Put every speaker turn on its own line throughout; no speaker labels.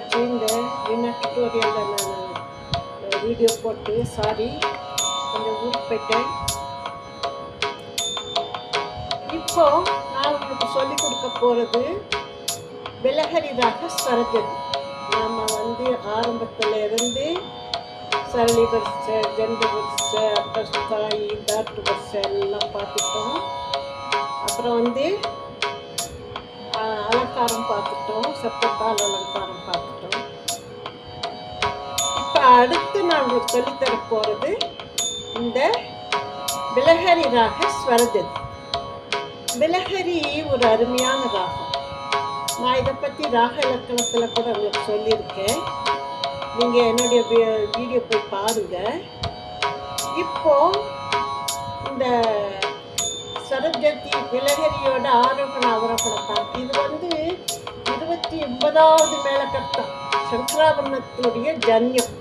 வச்சு இந்த வீணா டுட்டோரியலில் நான் வீடியோ போட்டு சாரி கொஞ்சம் ஊருக்கு போயிட்டேன். இப்போ நான் உங்களுக்கு சொல்லிக் கொடுக்க போகிறது பிலஹரி ராக ஸ்வரஜதி. நம்ம வந்து ஆரம்பத்தில் இருந்து சரளி வரிசை, ஜண்டு வரிசை, அப்புறம் தாய் தாட்டு வரிசை எல்லாம் பார்த்துட்டோம். அப்புறம் வந்து அலங்காரம் பார்த்துட்டோம், செப்பத்தால் அலங்காரம் பார்த்துட்டோம். இப்போ அடுத்து நான் உங்களுக்கு சொல்லித்தர போகிறது இந்த பிலஹரி ராக ஸ்வரஜதி. பிலஹரி ஒரு அருமையான ராகம். நான் இதை பற்றி ராக இலக்கணத்தில் கூட உங்களுக்கு சொல்லியிருக்கேன். நீங்கள் என்னுடைய வீடியோ போய் பாருங்கள். இப்போ இந்த ஸ்வரஜதி பிலஹரியோட ஆரோகண அவரோகண பாட்டு இது வந்து 29வது மேலக்கட்டம். சங்கராபரணத்தினுடைய ஜன்யம்.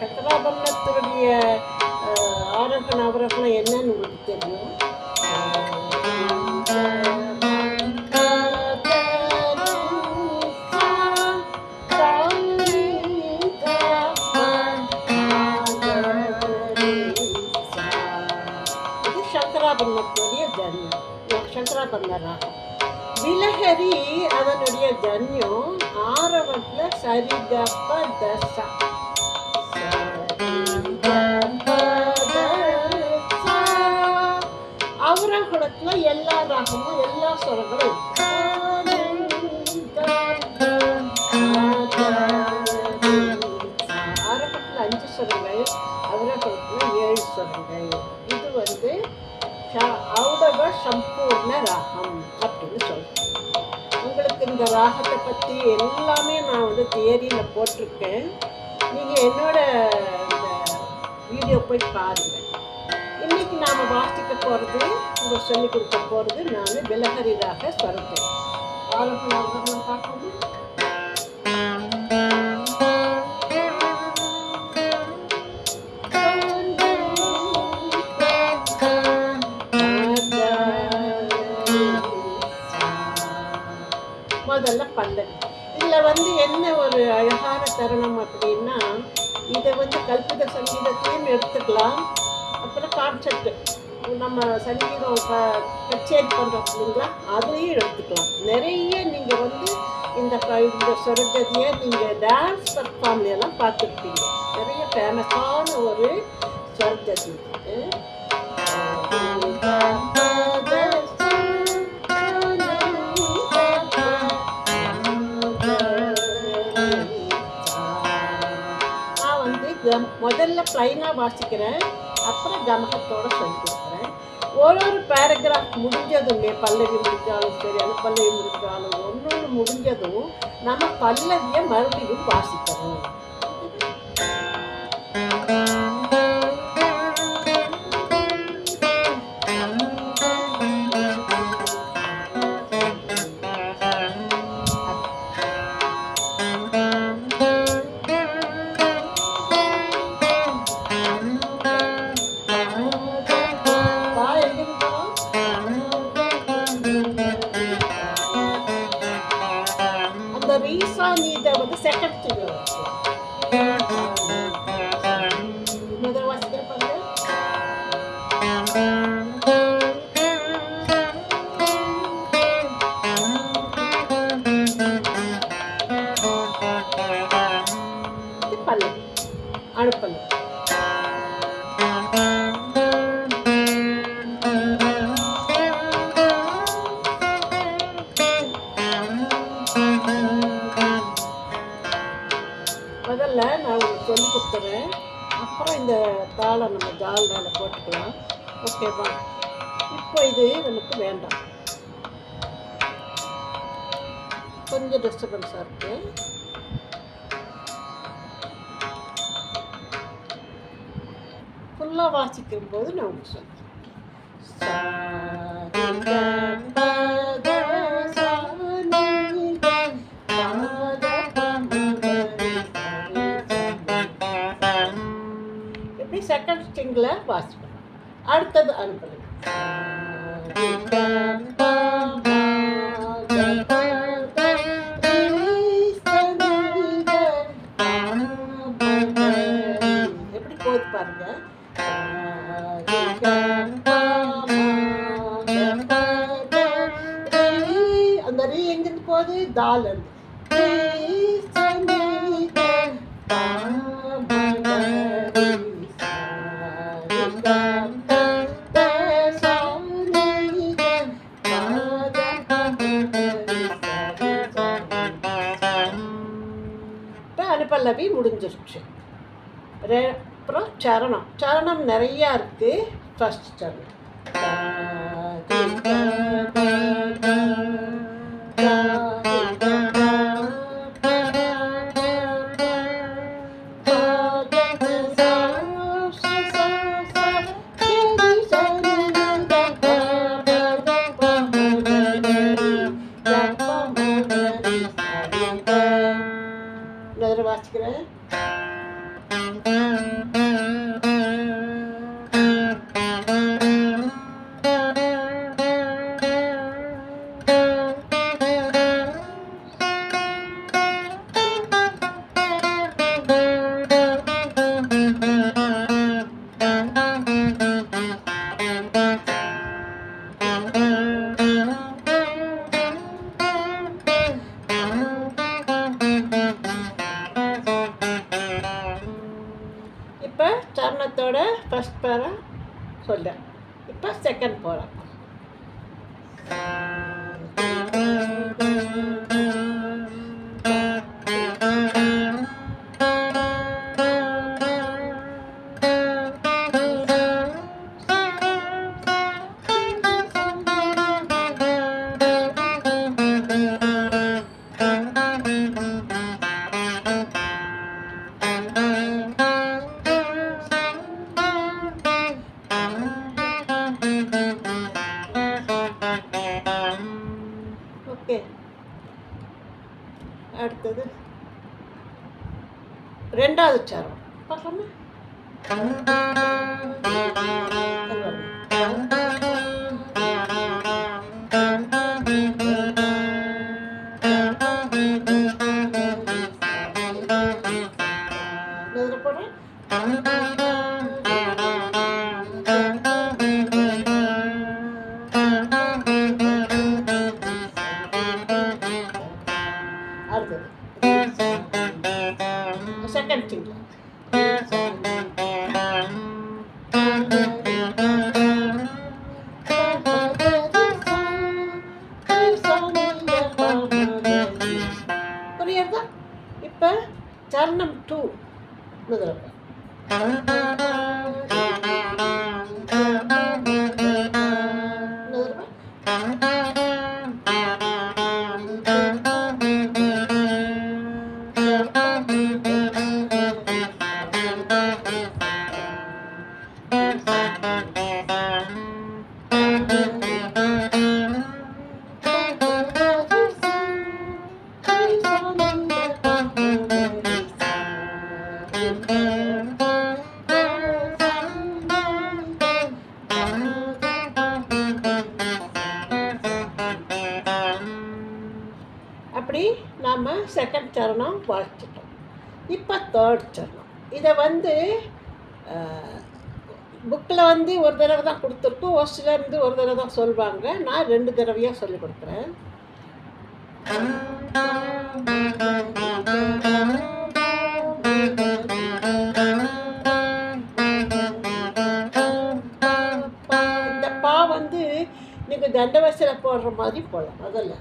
சங்கராபரணத்தினுடைய ஆரோகண அவரோகணம் என்னன்னு உங்களுக்கு தெரியும். சங்கராபரணத்துடைய ஜன்யம், சங்கராபரண ராகம். பிலஹரி அதனுடைய ஜன்யம் ஆரவத்தில் சரிகப்ப தசா. அவரோகணத்துல எல்லா ராகமும் எல்லா ஸ்வரங்களும். ஆரம்பத்தில் 5 ஸ்வரங்கள், அவரோகணத்துல 7 ஸ்வரங்கள். இது வந்து ஔடவ சம்பூர்ண ராகம் அப்படின்னு சொல்றேன். உங்களுக்கு இந்த ராகத்தை பற்றி எல்லாமே நான் வந்து தியரியில் போட்டிருக்கேன். நீங்கள் என்னோட இந்த வீடியோ போய் பாருங்கள். இன்னைக்கு நாம் வாசிக்க போகிறது, உங்களுக்கு சொல்லிக் கொடுக்க போகிறது நான் பிலஹரி ராக ஸ்வரஜதி. ஆரோகணம் பார்க்கணும். முதல்ல பல்லவி. இதில் வந்து என்ன ஒரு அழகான தருணம் அப்படின்னா, இதை வந்து கல்பித சங்கீதத்தையும் எடுத்துக்கலாம். அப்புறம் கான்செப்ட் நம்ம சங்கீதம் கச்சேரி பண்ணுறோம் இல்லைங்களா, அதையும் எடுத்துக்கலாம். நிறைய நீங்கள் வந்து இந்த ஸ்வரஜதியை நீங்கள் டான்ஸ் பர்ஃபார்ம்லாம் பார்த்துருப்பீங்க. நிறைய ஃபேமஸான ஒரு ஸ்வரஜதி. முதல்ல பிளைனாக வாசிக்கிறேன், அப்புறம் கமகத்தோடு சொல்லி கொடுக்குறேன். ஒரு பேராகிராஃப் முடிஞ்சதுமே, பல்லவி முடிஞ்சாலும் சரி, அனுப்பல்லவி முடிஞ்சாலும் ஒன்று முடிஞ்சதும் நம்ம பல்லவியை மறுபடியும் வாசிக்கணும். செகண்ட் ஃபிகர் முதல் வாசிக்கிற பாருங்க. பல்லவி அனுப்பல்லவி. முதல்ல நான் உங்களுக்கு சொல்லி கொடுத்துறேன், அப்புறம் இந்த தாளை நம்ம ஜால்ரால போட்டுக்கலாம். ஓகேவா? இப்போ இது நமக்கு வேண்டாம், கொஞ்சம் டிஸ்டர்பன்ஸாக இருக்குது. ஃபுல்லாக வாசிக்கும் போது நான் உங்களுக்கு சொல்கிறேன். செகண்ட் ஸ்ட்ரிங்கில் வாசிப்பேன். அடுத்தது அனுப்பலை. போகும்போது தால் இருந்து இப்போ அனுப்பல்லவி முடிஞ்சிருச்சு. அப்புறம் சரணம். சரணம் நிறையா இருக்குது. ஃபஸ்ட் சரணம் வாசிக்கிறேன். இப்போ சரணத்தோட ஃபஸ்ட் பேரா சொல்ல. இப்போ செகண்ட் போகிறேன். ஓகே, அடுத்தது ரெண்டாவது சரணம் பார்க்கலாமா? போடுறேன். அடுத்தது செகண்ட் திங்கில் புரியுதா? இப்போ சரணம் 2 முதல்ல அப்படி நாம் செகண்ட் சரணம் வாசிச்சிட்டோம். இப்போ தேர்ட் சரணம். இதை வந்து புக்கில் வந்து ஒரு தடவை தான் கொடுத்துருக்கோம். ஒரு சிலர் வந்து ஒரு தடவை தான் சொல்லுவாங்க. நான் 2 தடவையாக சொல்லி கொடுக்குறேன். இந்த பா வந்து நீங்கள் தண்டவரிசையில் போடுற மாதிரி போடலாம். முதல்ல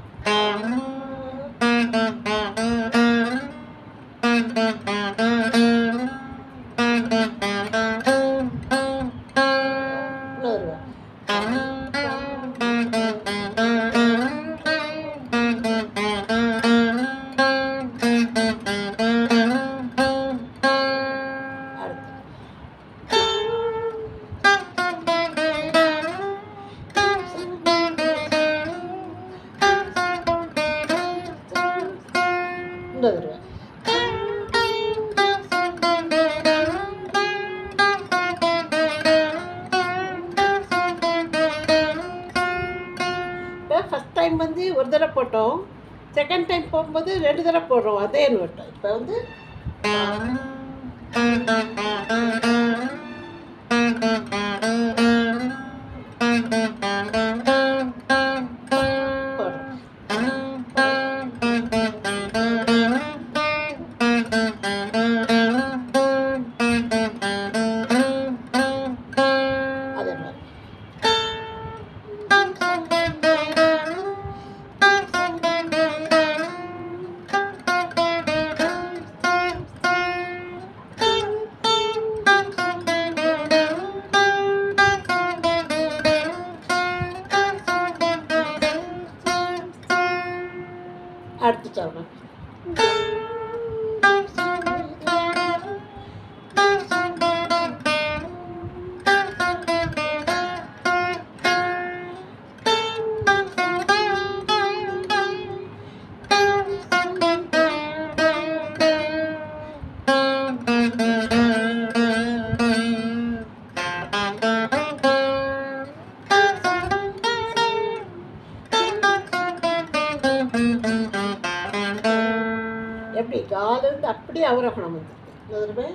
ஃபஸ்ட் டைம் வந்து ஒரு தடவை போட்டோம். செகண்ட் டைம் போகும்போது 2 தடவை போடுறோம். அதே நோட்டம். இப்போ வந்து போடுறோம். அடுத்து சரணம். எப்படி காலிருந்து அப்படியே அவரோகணம் வந்துருக்கு.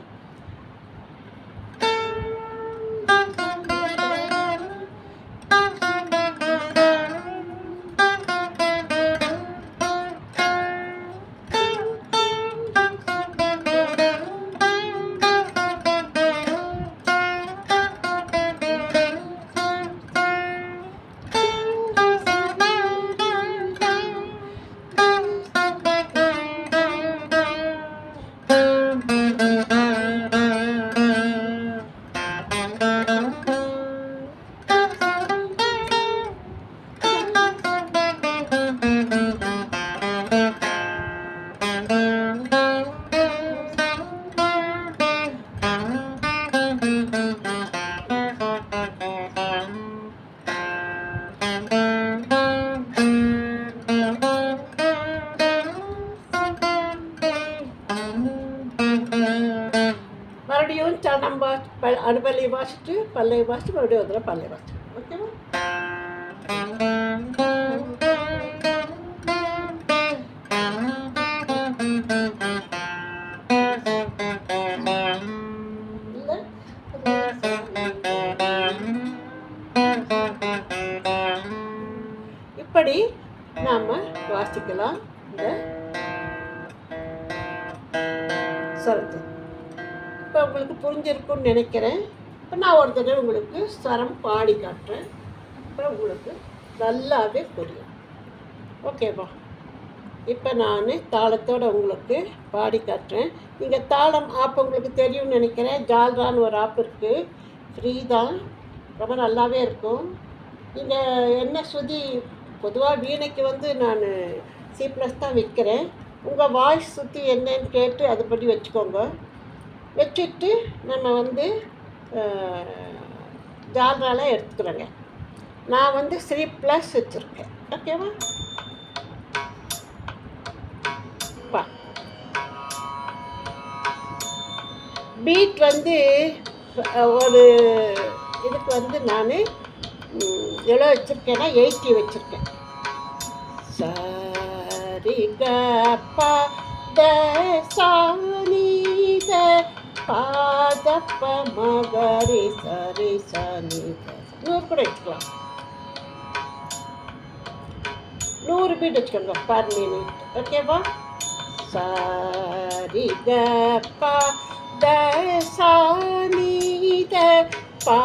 மறுபடியும் சரணம் அனுபல்லையை வாசிட்டு பல்லையை வாசிட்டு மறுபடியும் ஒரு தடவை பல்லையை வாசிட்டு. ஓகேவா? இப்படி நாம் வாசிக்கலாம் இந்த ஸ்வரத்தை. இப்போ உங்களுக்கு புரிஞ்சிருக்குன்னு நினைக்கிறேன். இப்போ நான் ஒரு தடவை உங்களுக்கு ஸ்வரம் பாடி காட்டுறேன். அப்புறம் உங்களுக்கு நல்லாவே புரியும். ஓகேவா? இப்போ நான் தாளத்தோடு உங்களுக்கு பாடி காட்டுறேன். நீங்கள் தாளம் ஆப் உங்களுக்கு தெரியும்னு நினைக்கிறேன். ஜால்ரான்னு ஒரு ஆப் இருக்குது, ஃப்ரீ தான், ரொம்ப நல்லாவே இருக்கும். நீங்கள் என்ன சுதி பொதுவாக வீணைக்கு வந்து நான் C+ தான் விற்கிறேன். உங்கள் வாய்ஸ் சுற்றி என்னன்னு கேட்டு அதுபடி வச்சுக்கோங்க. வச்சுட்டு நம்ம வந்து ஜால்ரால எடுத்துக்கிறோங்க. நான் வந்து C+ வச்சுருக்கேன். ஓகேவா? பீட் வந்து ஒரு இதுக்கு வந்து நான் எவ்வளோ வச்சுருக்கேன்னா 80 வச்சுருக்கேன். சரி க ப த சா நீ த பா த ப ம க ரி ச ரி ச நீ த. 100 கூட வச்சுக்கலாம். 100 பீட் வச்சுக்கோங்க பர் மினிட். ஓகேவா? சரி க ப த சா நீ த பா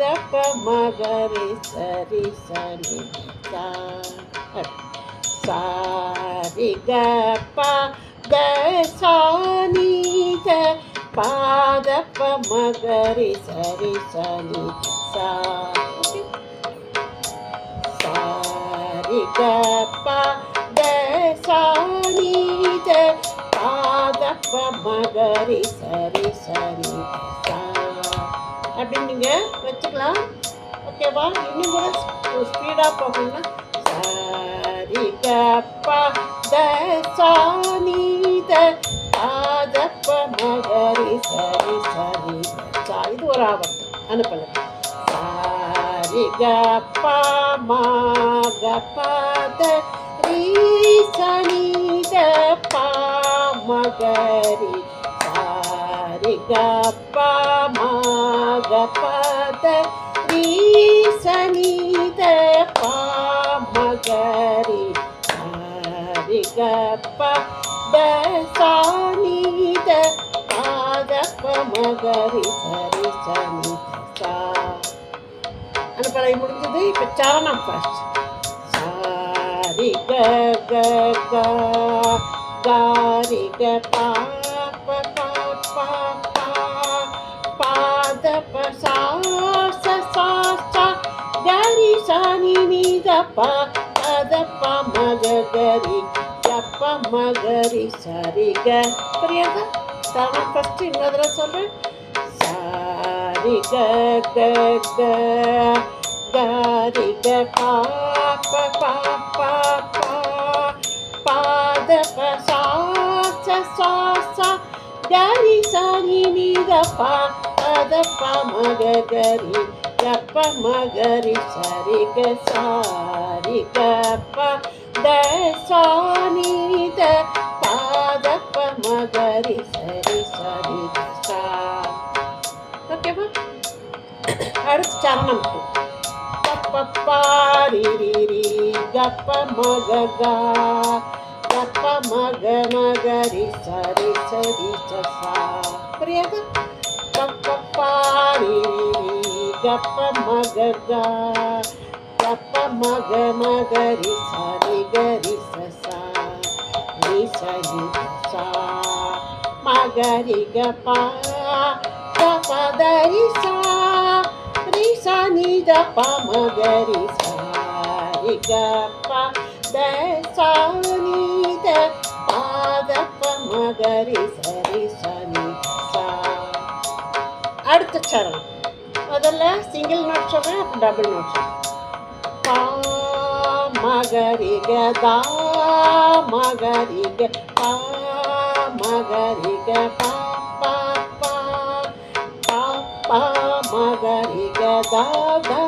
த ப ம க ரி ச ரி ச நீ த. சா ரி க ப த சா நீ த பா த ப ம க ரி ச ரி ச நீ சா. சா ரி க ப த சா நீ த பா த ப ம க ரி ச ரி ச நீ சா. அப்படி நீங்கள் வச்சுக்கலாம். ஓகேவா? இன்னும் கூட ஸ்பீடாக போகணும்னா சரி க ப த சா நீ த பா த ப ம க ரி ச ரி ச நீ சா. இது ஒரு ஆவர்த்தம். அனுப்பலாம். சரி க ப ம க ப த ரி ச நீ த பா ம க ரி. சரி க ப ம க ப த ரி ச நீ த பா ம க ரி. சரி க ப த சா நீ த பா த ப ம க ரி ச ரி ச நீ சா. அனுப்பலை முடிஞ்சது. இப்போ சரணம் ஃபர்ஸ்ட். சரி க க க க ரி க பா ப பா பா பா பா த ப சா ச சா சா க ரி ச நீ நீ த பா த ப ம க க ரி க மகரி சரிக. புரியுதா? சரணம் ஃபர்ஸ்ட் இன்னொரு தடவை சொல்றேன். சாரி க க க கரி க பா ப பா பா பா பாத ப சா ச சா சா கரி சரி நி த பா பத ப மக கரி கப்ப மகரி சரி க சாரி க ப த சா நி த பாத ப மகரி சரி சரி க சா. ஓகேவா? அடுத்து சரணம் டூ. கப்ப ரி ரி ரி கப்ப மக கா கப்ப மக மகரி சரி சரி ச சா. புரியுதா? கப்ப ரி ரி ரி கப்ப மக கா கப்ப மக மகரி சரி கரி ச சா ரி சரி சா மகரி க பா க பதரி சா ரி சா நி த ப மகரி சா ரி க ப த சா நி த பா த ப மகரி சரி சா நி சா. அடுத்த சரணம். முதல்ல சிங்கிள் நோட் சொல்றேன், அப்புறம் டபுள் நோட் சொல்றேன். பா மகரி க தா மகரி க பா மகரி க பா பா பா பா பா மகரி க தா தா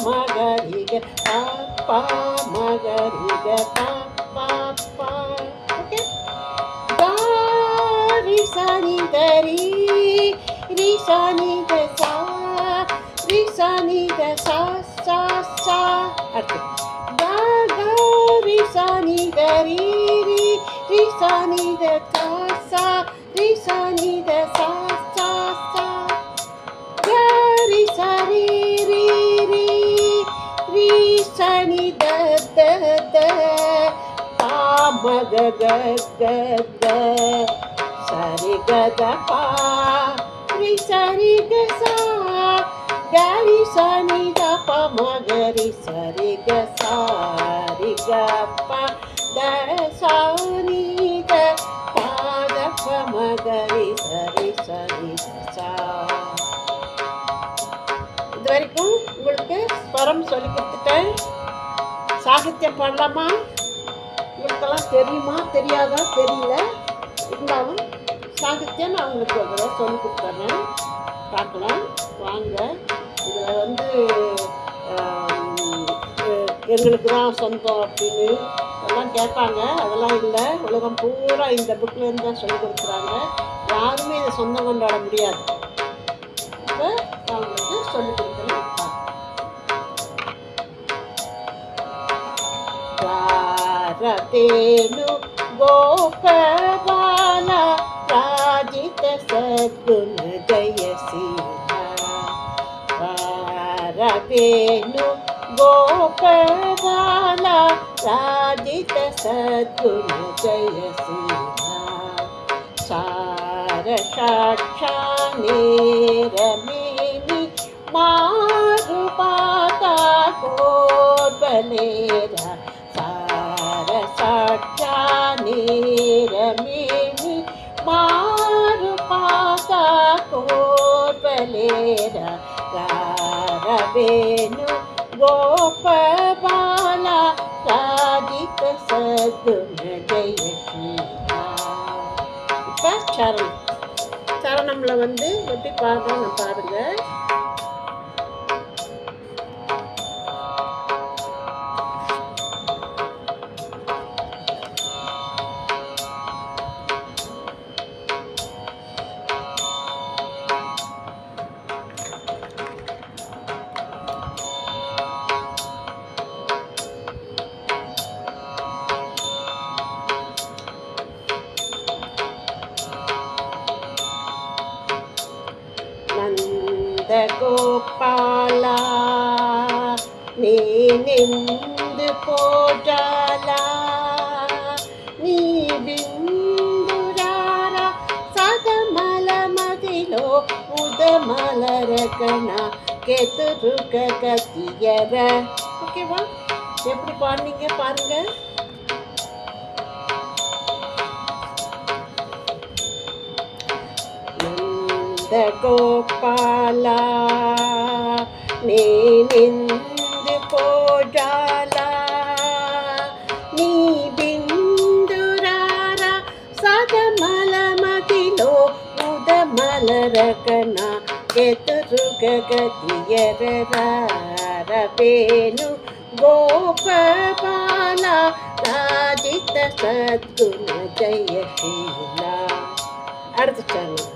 மகரி க பா பா மகரி க பா பா பா. ஓகே. கா ரி சா நி த ரி சா நி த சா ரி சா நி த சா சா சா. அடுத்து கா கா ரி சா நி த ரி சா நி த சா சா ரி சா நி த சா சா சா. கா ரி சா ரி சா நி த த த பா மக க க க சரி க த பா ரி சரி க சா கரி சா நி த ப மகரி சரி க சா ரி க ப த சா நி த பா த ப மகரி சரி சரி க சா. இது வரைக்கும் உங்களுக்கு ஸ்வரம் சொல்லி கொடுத்துட்டேன். சாகித்யம் பாடலாமா? உங்களுக்கெல்லாம் தெரியுமா தெரியாதா தெரியல. இருந்தாலும் சாகித்யம் நான் உங்களுக்கு ஒரு தடவை சொல்லி கொடுத்துட்றேன். பார்க்கலாம் வாங்க. இதில் வந்து எங்களுக்கு தான் சொந்தம் அப்படின்னு எல்லாம் கேட்பாங்க. அதெல்லாம் இல்லை. உலகம் பூரா இந்த புக்கிலேருந்து தான் சொல்லி கொடுக்குறாங்க. யாருமே இதை சொந்தம் கொண்டாட முடியாது. இப்போ நான் உங்களுக்கு சொல்லி கொடுக்குறேன். ரதேனு கோபபால ராஜித சத்குண ஜெயசீல. ரதேனு கோபபால ராஜித சத்குண ஜெயசீல. சார சாட்சா நேரமேனி மாறு பாதா கோர்பலேர. சாட்சா நேரமேனி மாறு பாதா கோர்பலேர. ரவேணு கோபபால ராஜித சத்குண ஜெயசீலா. இப்போ சரணம். சரணம்ல வந்து எப்படி பாடுறோம் பாருங்க. கோபால நீ நின்று போஜால நீ ಬಿಂದುರಾರ ಸದಮಲ ಮದಿಲೋ உதமலரகண கெதுருக கத்தியர. ஓகேவா? எப்படி பாடுனீங்க பாருங்க. கோபாலா நீ நின்று போஜாலா நீ ಬಿಂದುರಾರ ಸದಮಲ ಮದಿಲೋ ಉದಮಲರಕನ ಎದುರುಗಗತಿಯರಬೇನು ಗೋಪಬಾಲ ರಾಜಿತ ಸದ್ಗುಣ ಜಯಶೀಲ. அடுத்த சேனல்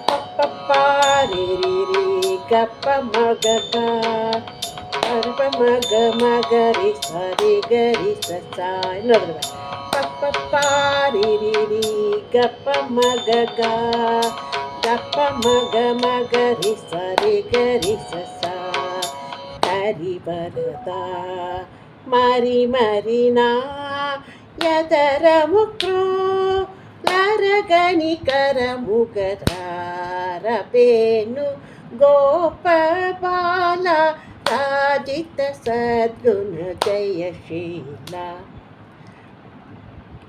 பப்பப்பாரிரி கப்ப மகக கருப்ப மக மகரி சரி கரி சசா. இன்னொரு பப்பப்பாரிரி கப்ப மகக கப்ப மக மகரி சரி கரி சசா ஹரி வரதா மரி மரினா ಯದರ ಮುಕ್ರೋ ಲರಗನಿ ಕರ ಮುಗರಾರ ಬೇನು ಗೋಪಬಾಲ ರಾಜಿತ ಸದ್ಗುಣ ಜಯಶೀಲ.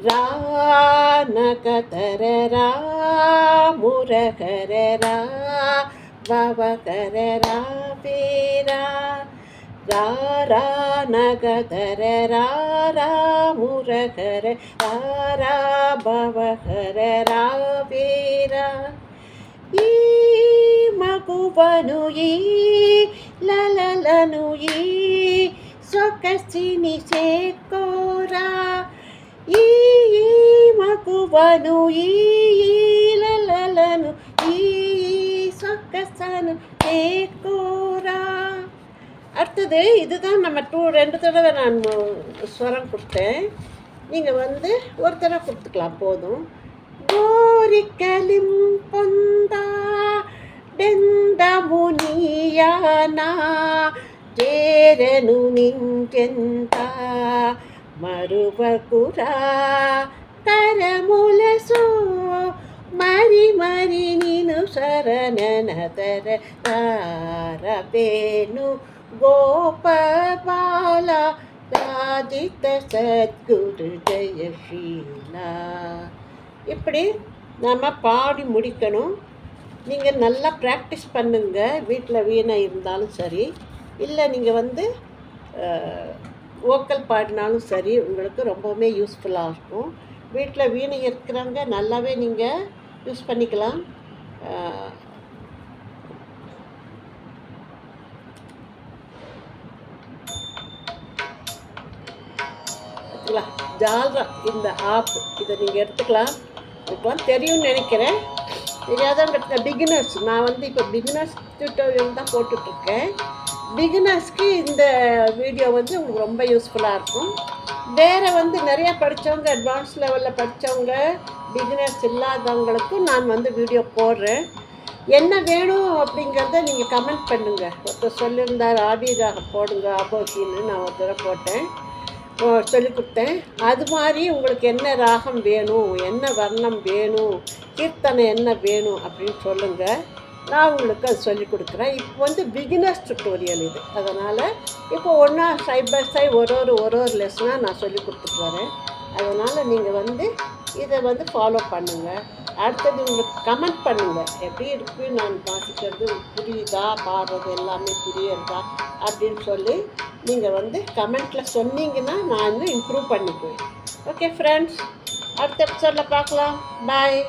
ರಾನಕತರ ರಾ ಮುರಕರ ರಾ ಭವಕರ ರಾ ವೀರ ರಾ ನಗಧರ ರಾ ಮುರಕರ ರಾ ಭವಕರ ರಾ ವೀರ. ಈ ಮಗುವನು ಈ ಲಲಲನು ಈ ಸೊಗಸಿನಿ ಸೇಕೋರ ಈ ಮಗುವನು ಈ ಲಲಲನು ಈ ಸೊಗಸನು ಸೇಕೋರ. அடுத்தது இதுதான் நம்ம 2 தடவை நான் ஸ்வரம் கொடுத்தேன். நீங்கள் வந்து ஒரு தடவை கொடுத்துக்கலாம் போதும். கோரிக்கலிம் பொந்தா ಬೆಂದ ಮುನಿಯಾನ ಜೇರನು ನಿಂತೆಂತ ಮರುಬಕುರ ಕರಮುಲಸೋ ಮರಿ ಮರಿ ನೀನು ಶರಣನದರ ತಾರಬೇನು ಗೋಪಬಾಲ ராஜித சத்குரு ஜெயசீலா. இப்படி நம்ம பாடி முடிக்கணும். நீங்கள் நல்லா ப்ராக்டிஸ் பண்ணுங்கள். வீட்டில் வீணை இருந்தாலும் சரி, இல்லை நீங்கள் வந்து வோக்கல் பாடினாலும் சரி, உங்களுக்கு ரொம்பவுமே யூஸ்ஃபுல்லாக இருக்கும். வீட்டில் வீணை இருக்கிறவங்க நல்லாவே நீங்கள் யூஸ் பண்ணிக்கலாம். ஜால்ரா இந்த ஆப் இதை நீங்கள் எடுத்துக்கலாம். இப்போலாம் தெரியும்னு நினைக்கிறேன். தெரியாதவங்க பிகினர்ஸ், நான் வந்து இப்போ பிகினர்ஸ் டியூட்டோரியல் தான் போட்டுட்ருக்கேன். பிகினர்ஸ்க்கு இந்த வீடியோ வந்து உங்களுக்கு ரொம்ப யூஸ்ஃபுல்லாக இருக்கும். வேறு வந்து நிறையா படித்தவங்க, அட்வான்ஸ் லெவலில் படித்தவங்க, பிகினர்ஸ் இல்லாதவங்களுக்கும் நான் வந்து வீடியோ போடுறேன். என்ன வேணும் அப்படிங்கிறத நீங்கள் கமெண்ட் பண்ணுங்கள். ஒருத்தர் சொல்லியிருந்தார் ஆடியோ போடுங்க ஆபோசின்னு, நான் ஒரு தடவை போட்டேன், சொல்லி கொடுத்தேன். அது மாதிரி உங்களுக்கு என்ன ராகம் வேணும், என்ன வர்ணம் வேணும், கீர்த்தனை என்ன வேணும் அப்படின்னு சொல்லுங்கள். நான் உங்களுக்கு அது சொல்லி கொடுக்குறேன். இப்போ வந்து பிகினர்ஸ் டுட்டோரியல் இது, அதனால் இப்போ ஒன்றா சைட் பை சைட் ஒரு லெசனாக நான் சொல்லி கொடுத்துட்டு வரேன். அதனால் நீங்கள் வந்து இதை வந்து ஃபாலோ பண்ணுங்கள். அடுத்தது உங்களுக்கு கமெண்ட் பண்ணுங்கள், எப்படி இருக்குது நான் வாசிக்கிறது, புரியுதா, பாடுறது எல்லாமே புரியுறதா அப்படின்னு சொல்லி நீங்கள் வந்து கமெண்ட்டில் சொன்னீங்கன்னா நான் இன்னும் இம்ப்ரூவ் பண்ணிக்குவேன். ஓகே ஃப்ரெண்ட்ஸ், அடுத்த எபிசோடில் பார்க்கலாம். பாய்.